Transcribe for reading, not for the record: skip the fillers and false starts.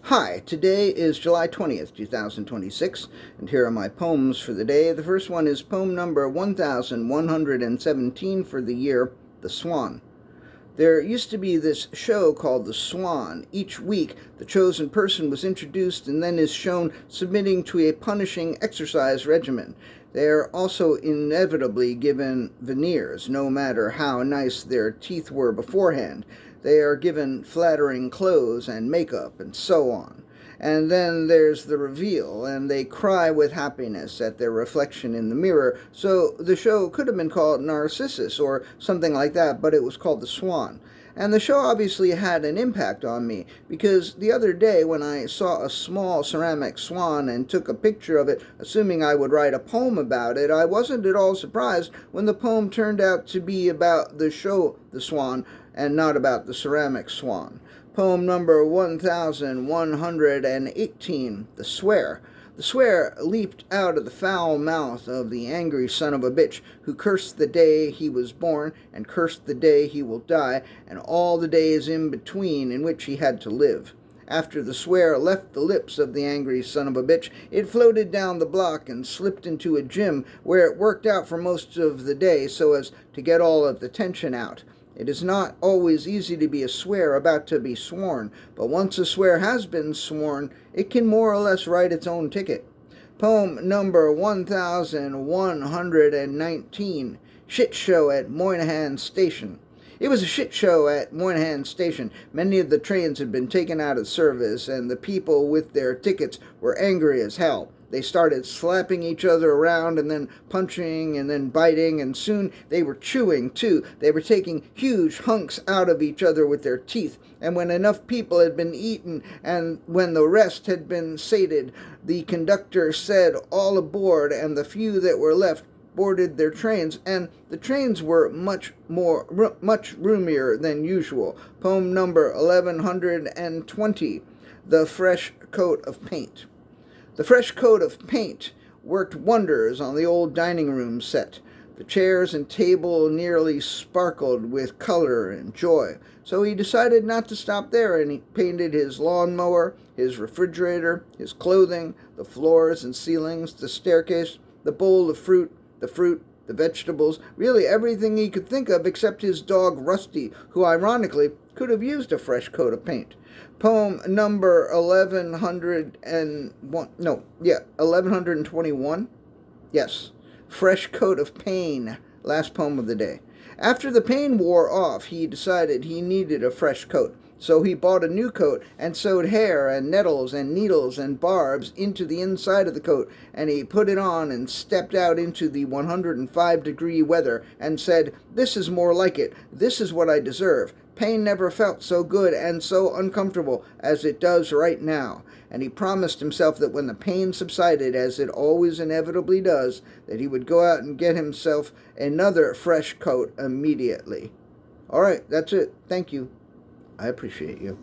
Hi, today is July 20th, 2026, and here are my poems for the day. The first one is poem number 1117 for the year, The Swan. There used to be this show called The Swan. Each week, the chosen person was introduced and then is shown submitting to a punishing exercise regimen. They are also inevitably given veneers, no matter how nice their teeth were beforehand. They are given flattering clothes and makeup and so on. And then there's the reveal, and they cry with happiness at their reflection in the mirror. So the show could have been called Narcissus or something like that, but it was called The Swan. And the show obviously had an impact on me, because the other day when I saw a small ceramic swan and took a picture of it, assuming I would write a poem about it, I wasn't at all surprised when the poem turned out to be about the show The Swan and not about the ceramic swan. Poem number 1118, The Swear. The swear leaped out of the foul mouth of the angry son of a bitch, who cursed the day he was born, and cursed the day he will die, and all the days in between in which he had to live. After the swear left the lips of the angry son of a bitch, it floated down the block and slipped into a gym, where it worked out for most of the day so as to get all of the tension out. It is not always easy to be a swear about to be sworn, but once a swear has been sworn, it can more or less write its own ticket. Poem number 1119, Shit Show at Moynihan Station. It was a shit show at Moynihan Station. Many of the trains had been taken out of service, and the people with their tickets were angry as hell. They started slapping each other around and then punching and then biting, and soon they were chewing too. They were taking huge hunks out of each other with their teeth. And when enough people had been eaten and when the rest had been sated, the conductor said, "All aboard," and the few that were left boarded their trains, and the trains were much roomier than usual. Poem number 1120, The Fresh Coat of Paint. The fresh coat of paint worked wonders on the old dining room set. The chairs and table nearly sparkled with color and joy. So he decided not to stop there, and he painted his lawnmower, his refrigerator, his clothing, the floors and ceilings, the staircase, the bowl of fruit, the vegetables, really everything he could think of except his dog Rusty, who ironically could have used a fresh coat of paint. Poem number 1121. Yes, Fresh Coat of Pain, last poem of the day. After the pain wore off, he decided he needed a fresh coat. So he bought a new coat and sewed hair and nettles and needles and barbs into the inside of the coat, and he put it on and stepped out into the 105-degree weather and said, "This is more like it. This is what I deserve. Pain never felt so good and so uncomfortable as it does right now." And he promised himself that when the pain subsided, as it always inevitably does, that he would go out and get himself another fresh coat immediately. All right, that's it. Thank you. I appreciate you.